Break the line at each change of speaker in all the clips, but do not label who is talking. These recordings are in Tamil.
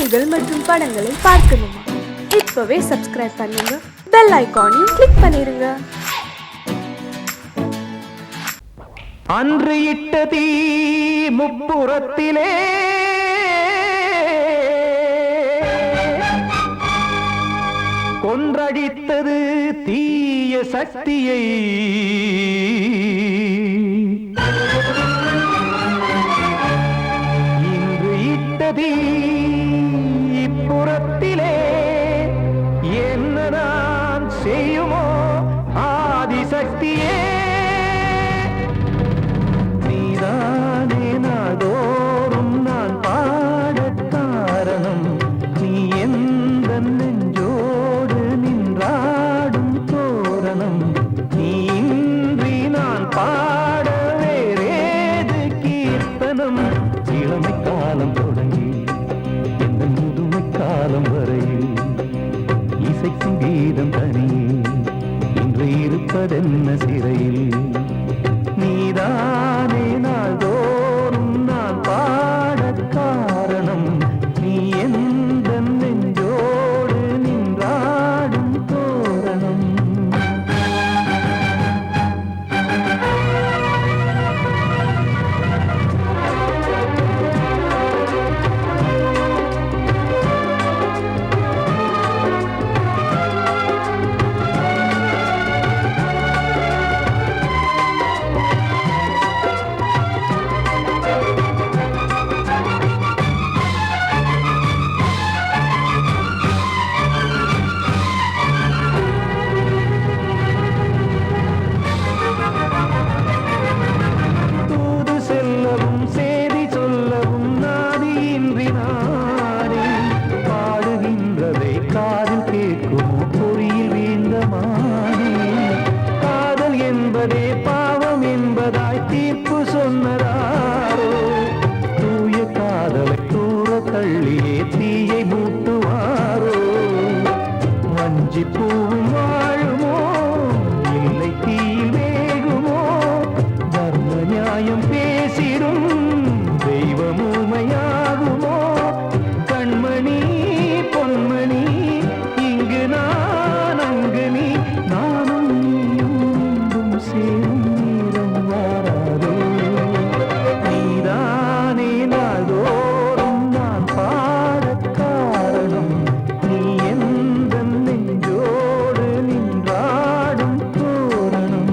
செய்திகள் மற்றும் படங்களை பார்க்கணுமா? இப்பவே சப்ஸ்கிரைப் பண்ணுங்க, பெல் ஐகானையும் கிளிக் பண்ணிருங்க.
அன்று இட்ட தீ முப்புறத்திலே கொன்றடித்தது தீய சக்தியை. இன்று இட்ட தீ இப்புறத்திலே என்னதான் செய்யுமோ ஆதிசக்தியே. நீதானே நாள்தோறும் நான் பாட காரணம், நீ எந்த நெஞ்சோடு நின்றாடும் தோரணம். நீ இன்றி நான் பாட வேறேது கீர்த்தனம். இளமை காலம் தொடங்கி எந்த முதுமை காலம் வரையில் இசைக்கும் கீதம் தனியே இன்று இருப்பதென்ன சிறையில். நீதானே நாள்தோறும் நான் பாட காரணம், நீ எந்த நெஞ்சோடு நின்றாடும் தோரணம். பாவம் என்பதாய் தீர்ப்பு சொன்னதாரோ, தூய காதலை தூர தள்ளியே தீயை மூட்டுவாரோ. வஞ்சி பூவும் வாழுமோ இல்லை தீயில் வேகுமோ, தர்ம நியாயம் பேசிடும் தெய்வம் ஊமையாகுமோ. கண்மணி பொன்மணி இங்கு நான் அங்கு நீ, நானும் நீயும் சேரும் நேரம் வாராதோ. நீதானே நாள்தோறும் நான் பாட காரணம், நீ எந்த நெஞ்சோடு நின்றாடும் தோரணம்.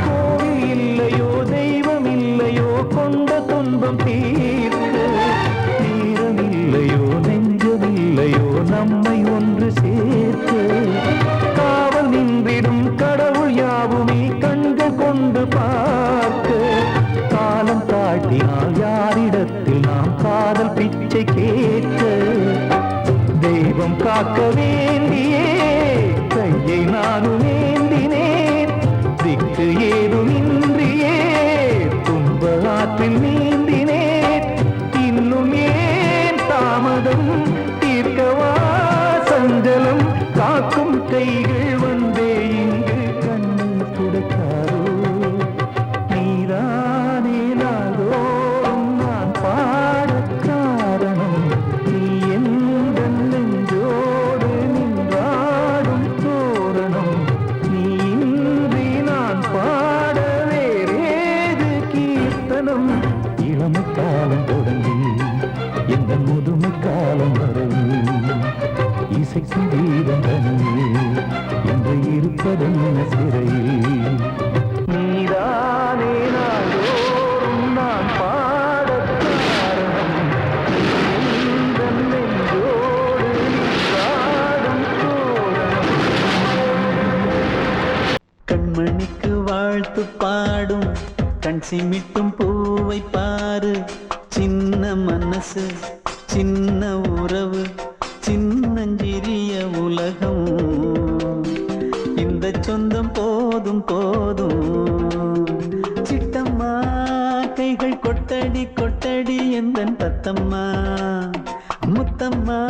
கோவில் இல்லையோ தெய்வம் இல்லையோ கொண்ட துன்பம் தீர்க்க, நேரம் இல்லையோ நெஞ்சம் இல்லையோ நம்மை ஒன்று சேர்க்க. காவல் நின்றிடும் கடவுள் யாவுமே கண்கள் கொண்டு பார்க்க. காலம் தாட்டினால் யாரிடத்தில் நாம் காதல் பிச்சை கேட்க. தெய்வம் காக்க வேண்டியே கையை நானும் ஏந்தினேன், திக்கு ஏதுமின்றியே துன்ப ஆற்றில் நீந்தினேன். இன்னும் ஏன் தாமதம் தீர்க்கவா சஞ்சலம், காக்கும் கைகள் வந்தே இங்கு கண்ணீர் துடைக்காரோ. நீதானே நாள்தோறும் நான் பாட காரணம், நீ எந்த நெஞ்சோடு நின்றாடும் தோரணம். நீ இன்றி நான் பாட வேறேது கீர்த்தனம். இளமை காலம் தொடங்கி எந்த முதுமை காலம் வரையில் இசைக்கும் கீதம் தனியே என்று இருப்பதென்ன சிறையில். நீதானே நாள்தோறும் நான் பாட காரணம், நீ எந்த நெஞ்சோடு நின்றாடும் தோரணம். கண்மணிக்கு வாழ்த்து பாடும் கண் சிமிட்டும் பூவை பாரு. சின்ன மனசு சின்ன உறவு சின்னஞ்சிறிய உலகம். இந்த சொந்தம் போதும் போதும். சிட்டம்மா கைகள் கொட்டடி கொட்டடி எந்தன் தத்தம்மா. முத்தம்மா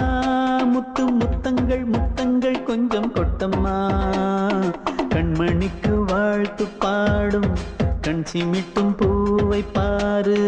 முத்து முத்தங்கள் முத்தங்கள் கொஞ்சம் கொட்டம்மா. கண்மணிக்கு வாழ்த்து பாடும் கண் சிமிட்டும் பூவை பாரு.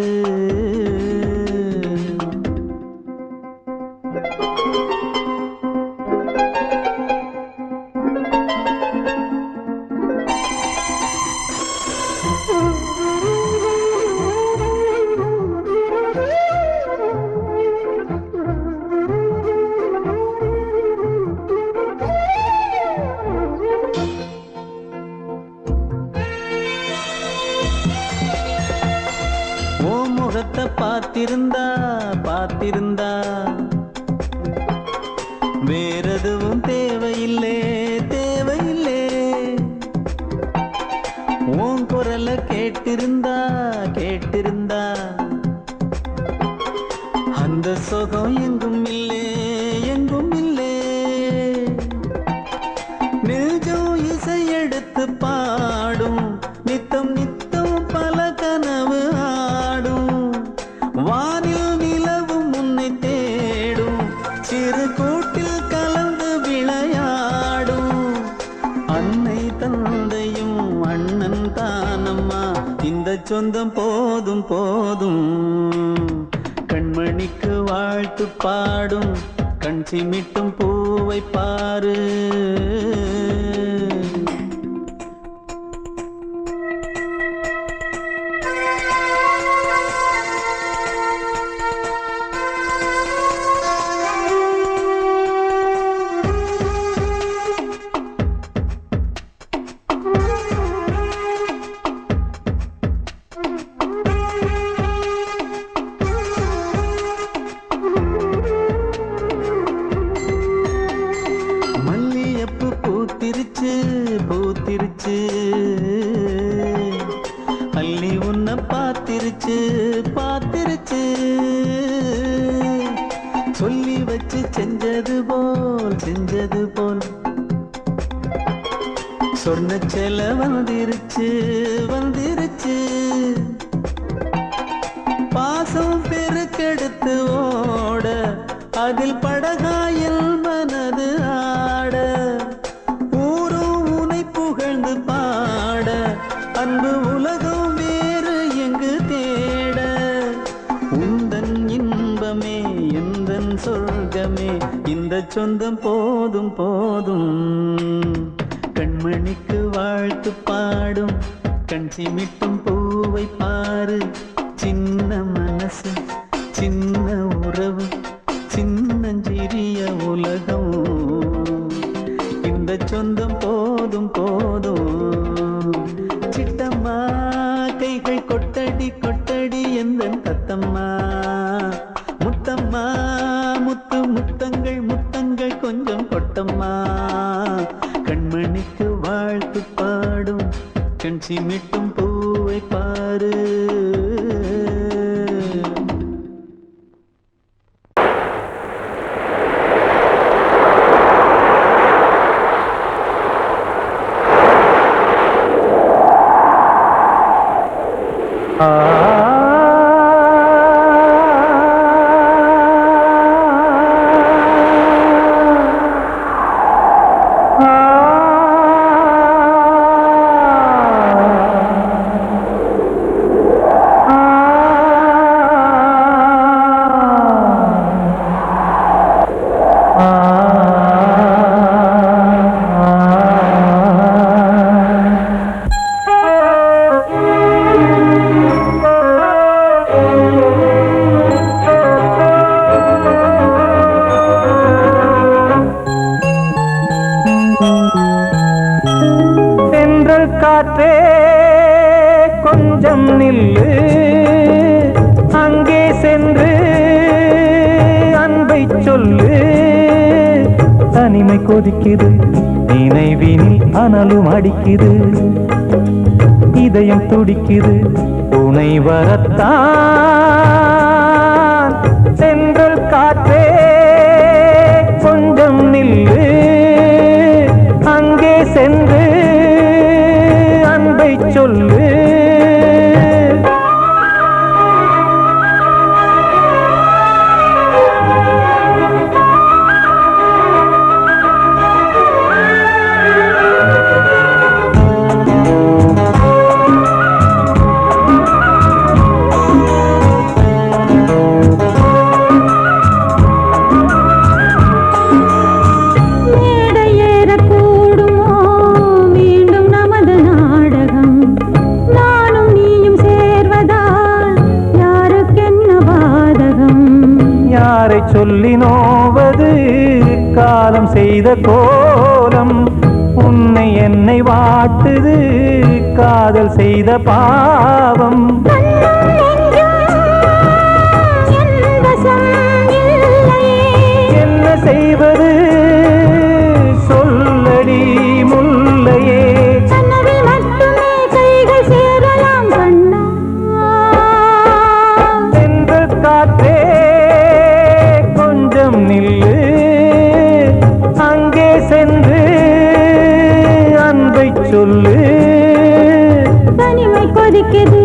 முகத்தை பார்த்திருந்தா பார்த்திருந்தா வேறெதுவும் தேவையில்லை தேவையில்லை. உன் குரலை கேட்டிருந்தா கேட்டிருந்தா அந்த சுகம் எங்கும் இல்லை எங்கும் இல்லை. நெஞ்சம் இசை எடுத்து பாடும் நித்தம் நித்தம் பல கனவு ஆடும். வானில் நிலவும் உன்னை தேடும் சிறு கூட்டில் கலந்து விளையாடும். அன்னை தந்தையும் அண்ணன் தானம்மா. இந்த சொந்தம் போதும் போதும். கண்மணிக்கு வாழ்த்து பாடும் கண் சிமிட்டும் பூவை பாரு. பூத்திருச்சு பூத்திருச்சு அள்ளி உன்னை பார்த்திருச்சு பார்த்திருச்சு. சொல்லி வச்சு செஞ்சது போல் சொன்ன செல வந்துருச்சு வந்துருச்சு. பாசம் பெருக்கெடுத்து ஓட அதில் படகாயில் மனது ஆட. பாட அன்பு உலகம் வேறு எங்கு தேட. உந்தன் இன்பமே எந்தன் சொர்க்கமே இந்த சொந்தம் போதும் போதும். கண்மணிக்கு வாழ்த்து பாடும் கண் சிமிட்டும் பூவை பாரு. சின்ன மனசு சின்ன உறவு சின்னஞ்சிறிய உலகம். இந்த சொந்தம் போதும் போதும். சிட்டம்மா கைகள் கொட்டடி கொட்டடி எந்தன் தத்தம்மா. முத்தம்மா முத்து முத்தங்கள் முத்தங்கள் கொஞ்சம் கொட்டம்மா. கண்மணிக்கு வாழ்த்து பாடும் கண் சிமிட்டும் பூவை பாரு.
காற்றே கொஞ்சம் நில்லு, அங்கே சென்று அன்பை சொல்லு. தனிமை கொதிக்குது நினைவினில் அனலும் அடிக்குது, இதயம் துடிக்குது, துணை வரத்தான். சென்றல் காற்றே கொஞ்சம் நில்லு, அங்கே சென்று அன்பை சொல்லு. சொல்லி நோவது காலம் செய்த கோலம், உன்னை என்னை வாட்டுது காதல் செய்த பாவம். என்ன செய்வது சொல்லடி முல்லையே, சென்று காற்றே நில்லு, அங்கே சென்று அன்பை சொல்லு.
தனிமை கொதிக்குது,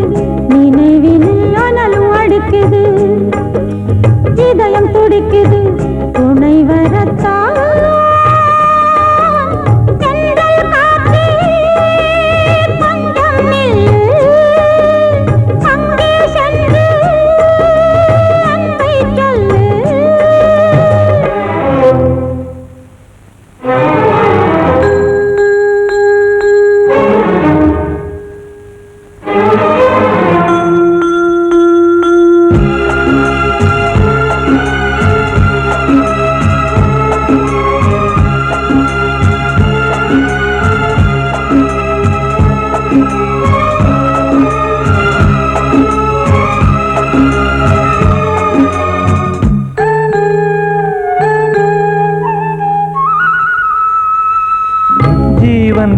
நினைவினில் அனலும் அடிக்குது, இதயம் துடிக்குது, துணை வரத்தான்.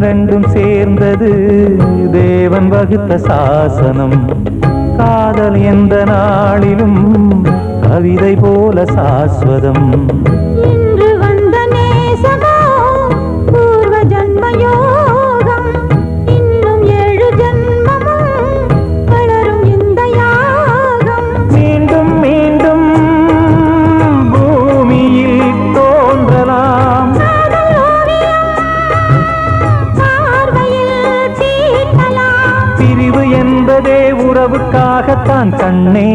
ரெண்டும் சேர்ந்தது தேவன் வகுத்த சாசனம், காதல் எந்த நாளிலும் கவிதை போல சாஸ்வதம்.
இன்று வந்த நேசமோ பூர்வ ஜன்ம யோகம், இன்னும் 7 ஜன்மமும் வளரும் இந்த யாகம்.
மீண்டும் மீண்டும் பூமியில் தோன்றலாம், பிரிவு என்பதே உறவுக்காகத்தான் கண்ணே.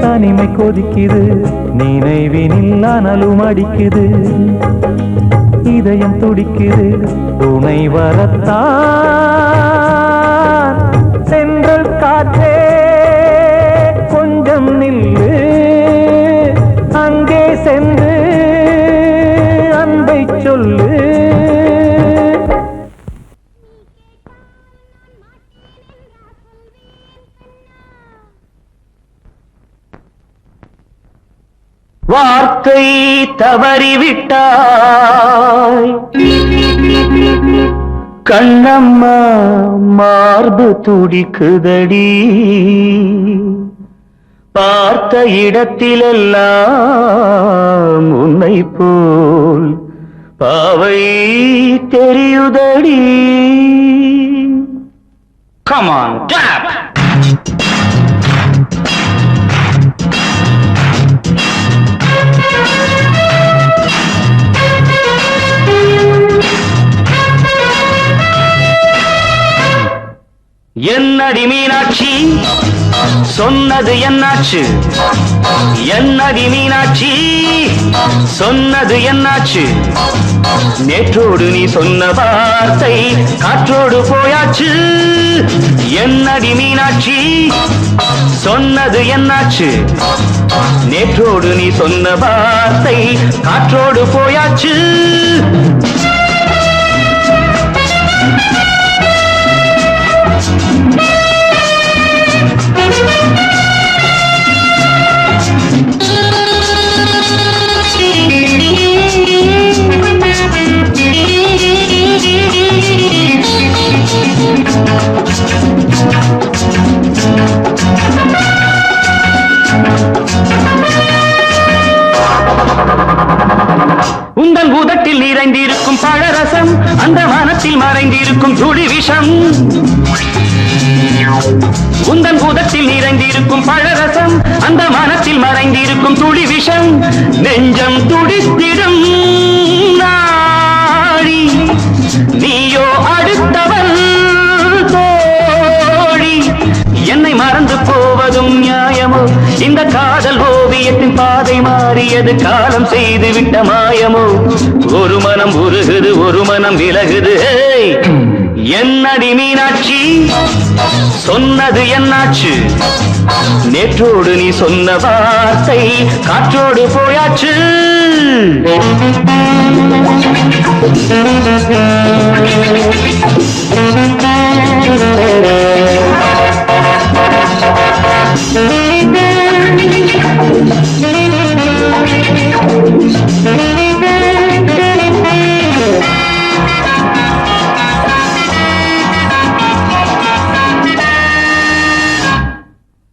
தனிமை கொதிக்குது, நினைவினில் அனலும் அடிக்குது, இதயம் துடிக்குது, துணை வரத்தான். சென்றல் காற்றே கொஞ்சம் நில்லு, அங்கே சென்று அன்பை சொல்லு. வார்த்தை தவறிவிட்டாய் கண்ணம்மா, மார்பு துடிக்குதடி, பார்த்த இடத்திலெல்லாம் உன்னை போல் பாவை தெரியுதடி. Come on, clap! என்னடி மீனாட்சி சொன்னது என்னாச்சு, என்னடி மீனாட்சி சொன்னது என்னாச்சு, நேற்றோடு நீ சொன்ன வார்த்தை காற்றோடு போயாச்சு. என்னடி மீனாட்சி சொன்னது என்னாச்சு, நேற்றோடு நீ சொன்ன வார்த்தை காற்றோடு போயாச்சு. உந்தன் பூதத்தில் நிறைந்திருக்கும் பழரசம் அந்த வானத்தில் மறைந்திருக்கும் துளி விஷம் உந்தன் பூதத்தில் நிறைந்திருக்கும் பழரசம் அந்த மனத்தில் மறைந்திருக்கும் துளி விஷம் நெஞ்சம் துடித்திடும் நாடி நீயோ அடுத்தவன் தோழி என்னை மறந்து போவதும் நியாயமோ இந்த காதல் ஓவியத்தின் பாதை மாறியது காலம் செய்து விட்ட மாயமோ ஒரு மனம் உருகுது ஒரு மனம் விலகுது என்னடி மீனாட்சி சொன்னது என்னாச்சு நேற்றோடு நீ சொன்ன வார்த்தை காற்றோடு போயாச்சு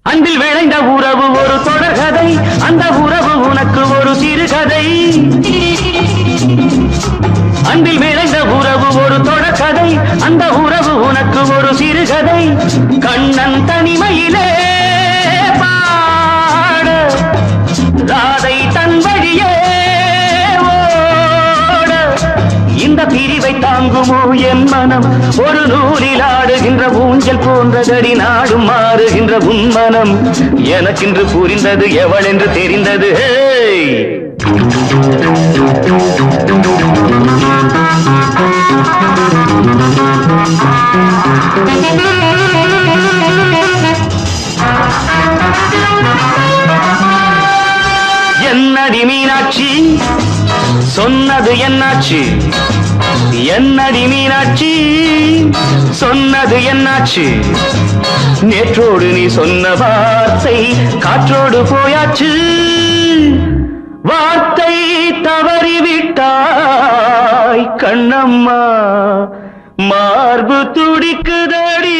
அன்பில் விளைந்த உறவு ஒரு தொடர்கதை அந்த உறவு உனக்கு ஒரு சிறுகதை அன்பில் விளைந்த உறவு ஒரு தொடர்கதை அந்த உறவு உனக்கு ஒரு சிறுகதை கண்ணன் தனிமையிலே பாட ராதை தன் வழியே ஓட இந்த பிரிவை தாங்குமோ என் மனம் ஒரு நூலில் ஆடுகின்ற ஊஞ்சல் போன்றதடி நாடும் மாறுகின்ற உன்மனம் எனக்கென்று புரிந்தது எவள் என்று தெரிந்தது என்னடி மீனாட்சி சொன்னது என்னாச்சு என்னடி மீனாட்சி சொன்னது என்னாச்சு நேற்றோடு நீ சொன்ன வார்த்தை காற்றோடு போயாச்சு வார்த்தை தவறிவிட்டாய் கண்ணம்மா மார்பு துடிக்குதடி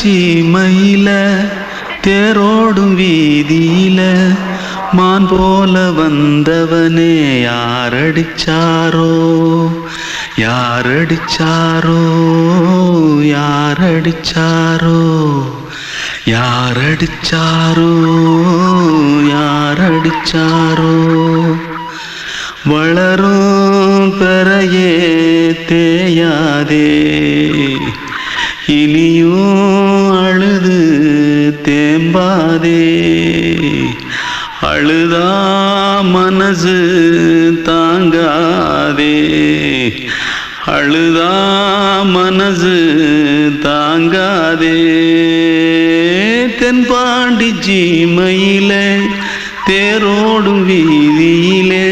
சீமையில தேரோடும் வீதியில மான் போல வந்தவனே யாரடிச்சாரோ யாரடிச்சாரோ யாரடிச்சாரோ யாரடிச்சாரோ யாரடிச்சாரோ வளரும் பெறையே தேயாதே இனியும் அழுது தேம்பாதே அழுதா மனசு தாங்காதே அழுதா மனசு தாங்காதே தென்பாண்டி சீமையிலே தேரோடும் வீதியிலே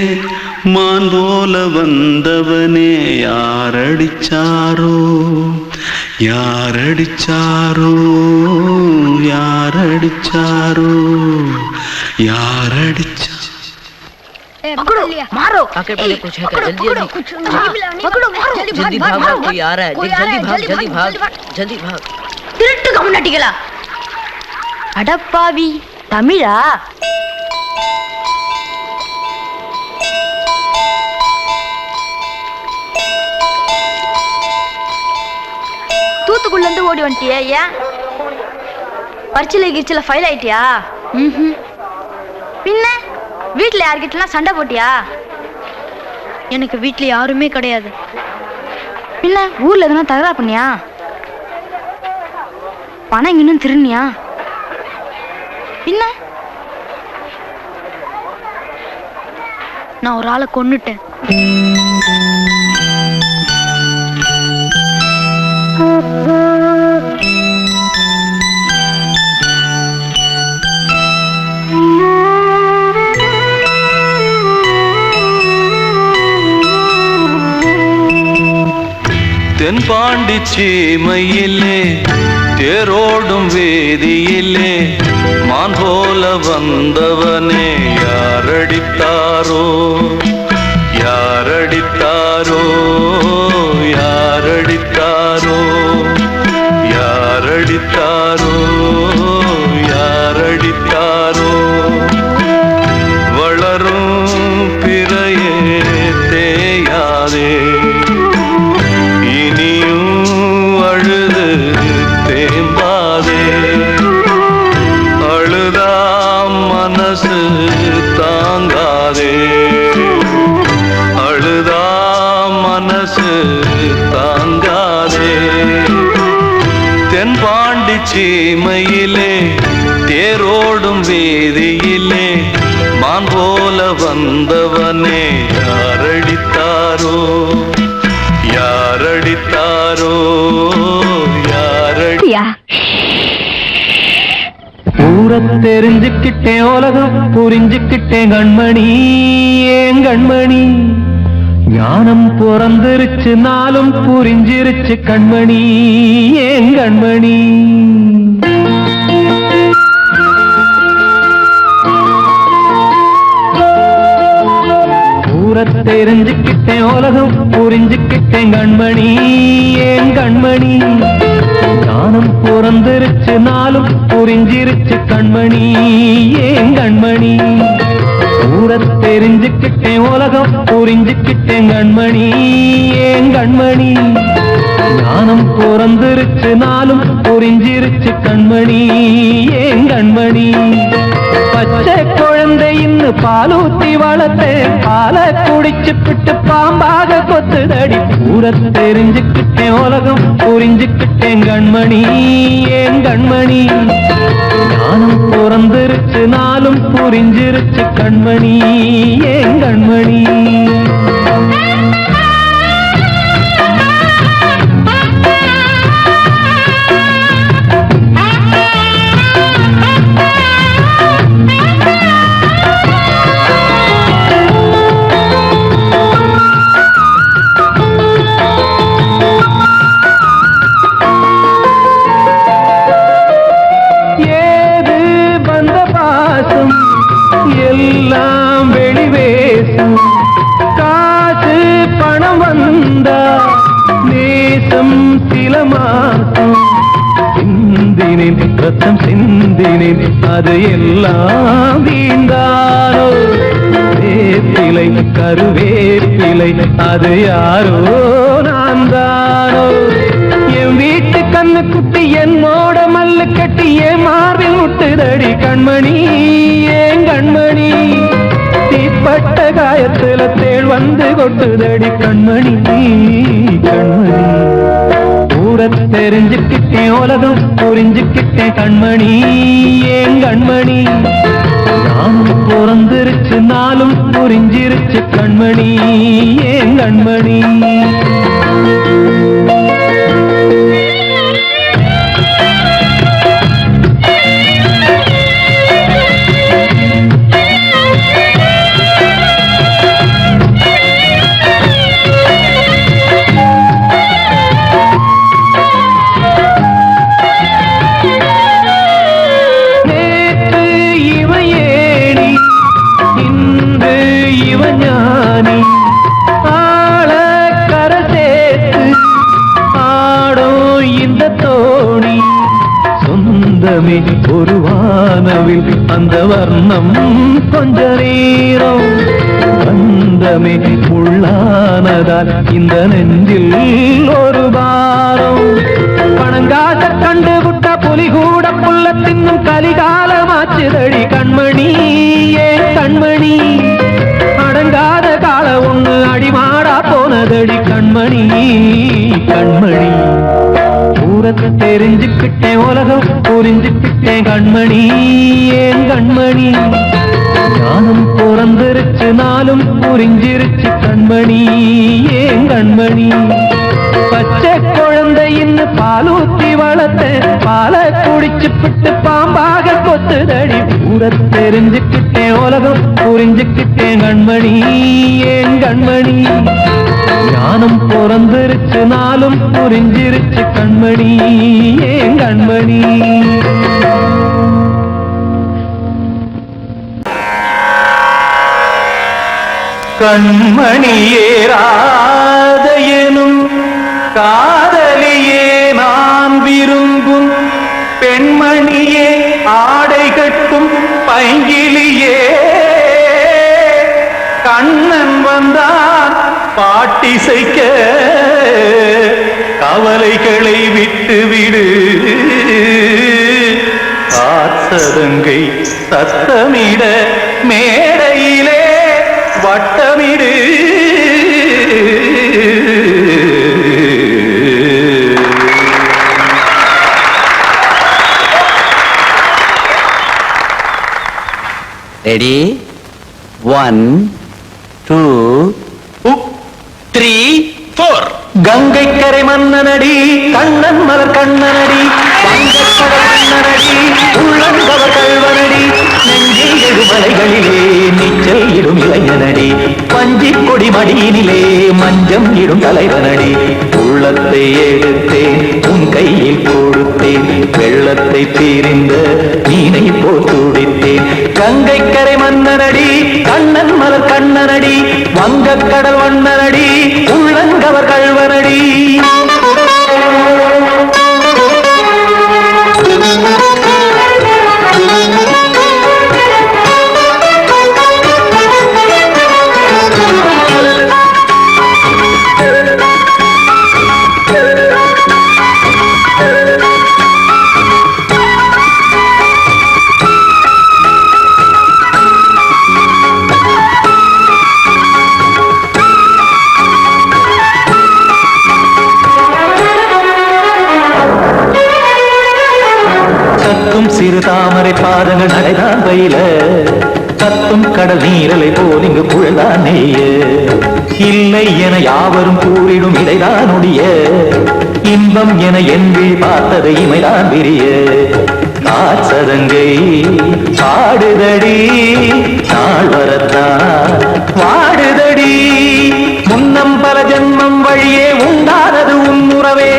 மான் போல வந்தவனே யாரடிச்சாரோ யாரடிச்சாரோ யாரடிச்சாரோ யாரடிச்சா
पकड़ो मारो
आके पहले कुछ है क्या जल्दी जल्दी
पकड़ो मारो
जल्दी भाग भाग कोई आ रहा है जल्दी भाग जल्दी भाग
திருட்டு கம்முனட்டிகளா அடப்பாவி தமிழா தூத்துக்குள்ள இருந்து ஓடி வந்துட்டியா ஏன் பரிச்சையில கிரிச்சில ஃபைல் ஆயிட்டியா பின்ன வீட்டுல யார்கிட்டலாம் சண்டை போட்டியா எனக்கு வீட்டுல யாருமே கிடையாது பின்ன ஊர்ல எதுனா தகராறு பண்ணியா பணம் இன்னும் திருநியா பின்ன நான் ஒரு ஆளை கொன்னுட்டேன்
தென்பாண்டி சீமையிலே தேரோடும் வேதியிலே மான் போல வந்தவனே யாரடித்தாரோ யாரடித்தாரோ யாரடித்தாரோ யாரடித்தாரோ யாரடித்தாரோ வளரும் பிறையே தேயாதே அழுது தேம்பாதே அழுதா மனசு தாங்காதே அழுதா மனசு தாங்காதே தென்பாண்டி சீமையிலே தேரோடும் வீதியிலே மான் போல வந்தவனே யாரடித்தாரோ யாரடித்தாரோ யாரடியா ஊரை தெரிஞ்சுக்கிட்டேன் உலகம் புரிஞ்சுக்கிட்டேன் கண்மணி ஏன் கண்மணி ஞானம் பிறந்திருச்சு நாளும் புரிஞ்சிருச்சு கண்மணி ஏன் கண்மணி தெரிஞ்சுக்கிட்டேன் உலகம் புரிஞ்சுக்கிட்டேன் கண்மணி ஏன் கண்மணி ஞானம் பிறந்திருச்சு நாளும் புரிஞ்சிருச்சு கண்மணி ஏன் கண்மணி ஊரை தெரிஞ்சுக்கிட்டேன் உலகம் புரிஞ்சுக்கிட்டேன் கண்மணி ஏன் கண்மணி ஞானம் பிறந்திருச்சு நாளும் புரிஞ்சிருச்சு கண்மணி ஏன் கண்மணி பச்சை குழந்தை இன்னும் பாலூத்தி வளர்த்தேன் பாலை குடிச்சு பிட்டு பாம்பாக கொத்துதடி ஊரை தெரிஞ்சுக்கிட்டேன் உலகம் புரிஞ்சுக்கிட்டேன் கண்மணி ஏன் கண்மணி ஞானம் பிறந்திருச்சு நாளும் புரிஞ்சிருச்சு கண்மணி ஏன் கண்மணி எல்லாம் வெளிவேசும் காசு பணம் வந்தா நேசம் சில மாசம் இந்த சிந்தினேன் ரத்தம் சிந்தினேன் அது எல்லாம் வீண்டாரோ வேப்பிலை கருவேப்பிலை அது யாரோ நான் தானோ என் வீட்டு கண்ணு குட்டி என்னோட மல்லு கட்டி என் மார்பில் முட்டுதடி கண்மணி ஏன் கண்மணி தீப்பட்ட காயத்துல தேள் வந்து கொட்டுதடி கண்மணி கண்மணி ஊர தெரிஞ்சுக்கிட்டேன் உலகம் புரிஞ்சுக்கிட்டேன் கண்மணி ஏன் கண்மணி நானும் பிறந்திருச்சு நாளும் புரிஞ்சிருச்சு கண்மணி ஏன் கண்மணி ஒரு வானவில் அந்த வர்ணம் கொஞ்ச நேரம் பந்தமே உள்ளானதால் இந்த நெஞ்சில் ஒரு பாரம் பணங்காட்ட கண்டு விட்ட புலி கூட புல்ல தின்னும் கலிகாலமாச்சுதடி கண்மணி ஏன் கண்மணி அடங்காத கால ஒண்ணு அடிமாடா போனதடி கண்மணி கண்மணி ஊரத்தை தெரிஞ்சுக்கிட்டேன் உலகம் புரிஞ்சுக்கிட்டேன் கண்மணி ஏன் கண்மணி ஞானம் பிறந்திருச்சு நாளும் புரிஞ்சிருச்சு கண்மணி ஏன் கண்மணி பச்சை குழந்தை இன்னும் பாலூத்தி வளர்த்தேன் பாலை குடிச்சு பிட்டு பாம்பாக கொத்துதடி ஊரத்தை தெரிஞ்சுக்கிட்டேன் உலகம் புரிஞ்சுக்கிட்டேன் கண்மணி ஏன் கண்மணி ஞானம் பிறந்திருச்சு நாளும் புரிஞ்சிருச்சு கண்மணி ஏன் கண்மணி கண்மணியே ராதையனும் காதலியே நான் விரும்பும் பெண்மணியே ஆடை கட்டும் பைங்கிலியே கண்ணன் வந்தான் பாட்டிசைக்க கவலைகளை விட்டுவிடு காத்ததங்கை சத்தமிட மேடையிலே வட்டமிடு
ரெடி 1 2 3 4 கங்கை கரை மன்னனடி கண்ணன் மலர் கண்ணனடி வங்கக்கடல் மன்னனடி உள்ளங்கவர் கல்வனடி நெஞ்சில் எழுமலைகளிலே நீச்சல் இடும் இளைஞனடி பஞ்சி கொடி மடியினிலே மஞ்சம் இடும் தலைவனடி உள்ளத்தை எடுத்தேன் உன் கையில் கொடுத்தேன் வெள்ளத்தை தீரிந்த மீனை போல் துடித்தேன் கங்கை கரை மன்னனடி கண்ணன் மலர் கண்ணனடி வங்கக்கடல் வண்ணனடி உள்ளங்கவர் கல்வனடி சிறு தாமரை பாதங்கள் நடைதான் பயில கத்தும் கடல் நீரலை போல் இங்கு புழல்தான் நெய்ய இல்லை என யாவரும் கூறிடும் இடைதான் உடைய இன்பம் என என்பி பார்த்தது இமைதான் விரிய காசதங்கை பாடுதடி நாள் வரத்தான் வாடுதடி முன்னம் பல ஜென்மம் வழியே உண்டானது உன் உறவே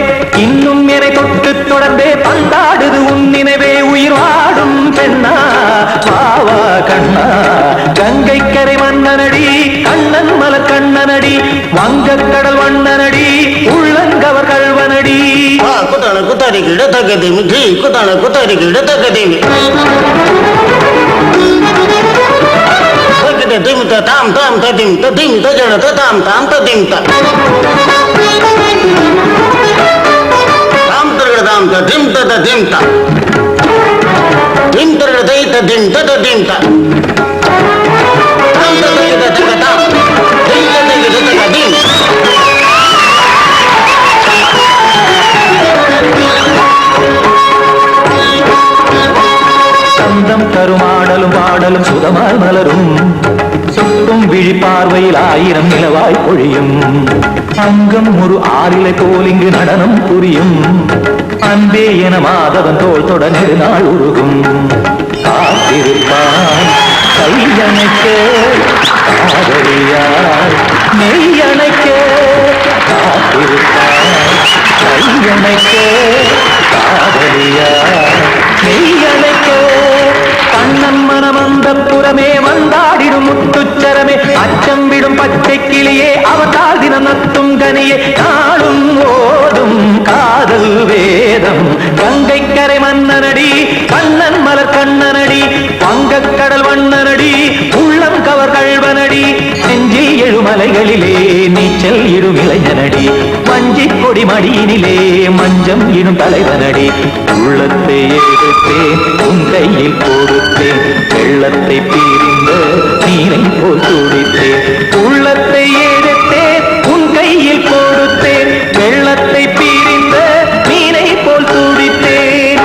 இன்னும் என்னை தொட்டு தொடர்ந்தே பந்தாடுது உன் நினைவே உயிர் வாடும் பெண்ணா பாவா கண்ணா கங்கை கரை மன்னனடி கண்ணன் மலர் கண்ணனடி வங்கக்கடல் வண்ணனடி உள்ளங்கவர் கல்வனடி
குத்தாரி கிட தக்கதிமி ஜி குத்தான குத்தாரி கிட தக்கதிமி தக்கிட்ட திமித்த தாம் தாம் ததிம் ததிம் தஜன தாம் தாம் ததிம் தாம் தரகட தாம் ததிம் ததிம் திம் தரகட தை ததிம் ததிம் தாம் தரகட தக தாம் திம் தரகட தக திம்
சந்தம் கருமாடலும் பாடலும் சுதமாய் மலரும் சுட்டும் விழி பார்வையில் 1000 நிலவாய் பொழியும் அங்கம் ஒரு ஆறிலை போல் இங்கு நடனம் புரியும் அன்பே என மாதவன் தோள் தொட நெடுநாள் உருகும் காத்திருப்பான் கையணைக்க காதலியார் மெய்யணைக்க காத்திருப்பான் கையணைக்க காதலியார் மெய்யணைக்க கண்ணன் மனமந்த புறமே வந்தாடிடும் முத்துச்சரமே அச்சம் விடும் பச்சை கிளியே அவதால் தினம் நத்தும் கனியே நாளும் ஓதும் காதல் வேதம் கங்கை கரை மன்னனடி கண்ணன் மலர் கண்ணனடி வங்கக் கடல் வண்ணனடி உள்ளம் கவர் கழ்வனடி நெஞ்சில் எழுமலைகளிலே நீச்சல் இடும் இளைஞனடி வஞ்சி கொடி மடியினிலே மஞ்சம் இடும் தலைவனடி உள்ளத்தை எடுத்தேன் உன் கையில் கொடுத்தேன் வெள்ளத்தை பிரிந்த நீரை போல் துடித்தேன் உள்ளத்தை எடுத்தேன் உன் கையில் கொடுத்தேன் வெள்ளத்தை பிரிந்த நீரை போல் துடித்தேன்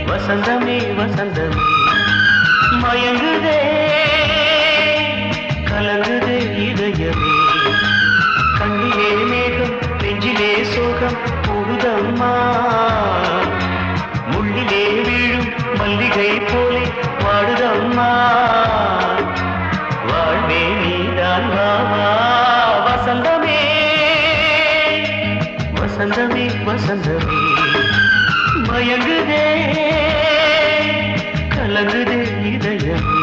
வசந்தமே வசந்தமே மயங்குதே கலங்குதே இதயமே கண்ணிலே மேகம் நெஞ்சிலே சோகம் போகுதம்மா முள்ளிலே வீழும் மல்லிகை போலே வாடுதம்மா வாழ்வே நீதான் வாவா வசந்தமே வசந்தமே வசந்தமே மயங்குதே கலங்குதே இதயமே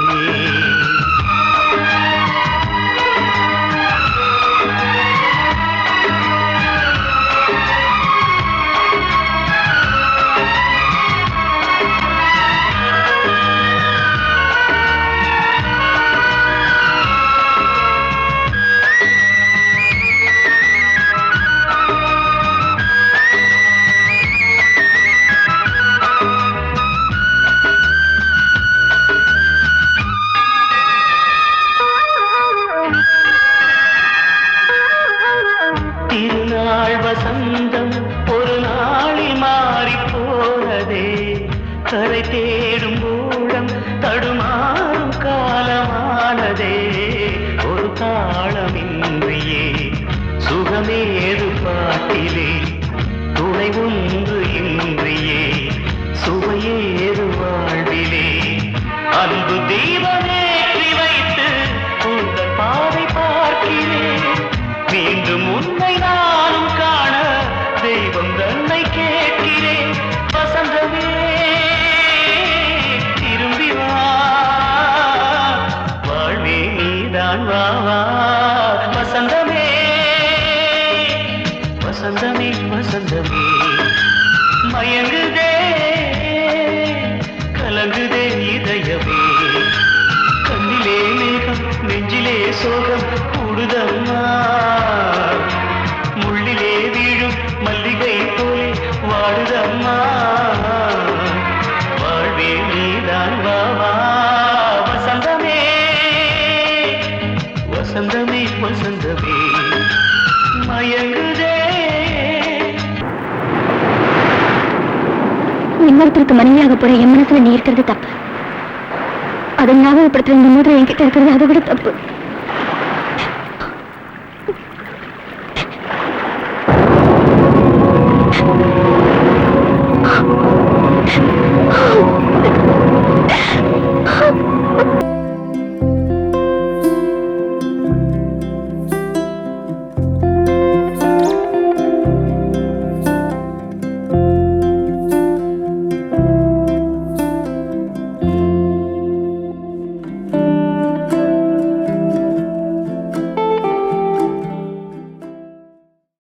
திருநாள் வசந்தம் ஒரு நாளில் மாறி போனதே கரை தேடும் ஊழம் தடுமாறும் காலமானதே ஒரு தாளமின்றியே சுகமேது பாட்டிலே துணை ஒன்று இன்றியே சுவையேது வாழ்விலே அன்பு தீபமேற்றி வைத்து உங்கள் பாதை பார்க்கிறேன் மீண்டும் உன்னை நானும் காண தெய்வம் தன்னை கேட்கிறேன் வசந்தமே திரும்பி வா வாழ்வே நீதான் வா வசந்தமே வசந்தமே வசந்தமே மயங்குதே கலங்குதே இதயமே சோகம் கூடுதம்மா முள்ளிலே வீழும் மல்லிகை போலே வாடுதம்மா வாழ்வே நீதான் வாவா வசந்தமே வசந்தமே வசந்தமே மயங்குதே
இன்னொருத்தருக்கு மனைவியாக போற என் மனசுல நீ இருக்கிறது தப்பு அதை ஞாபகப்படுத்துற இந்த முதல்ல என்கிட்ட இருக்கிறது அதை விட தப்பு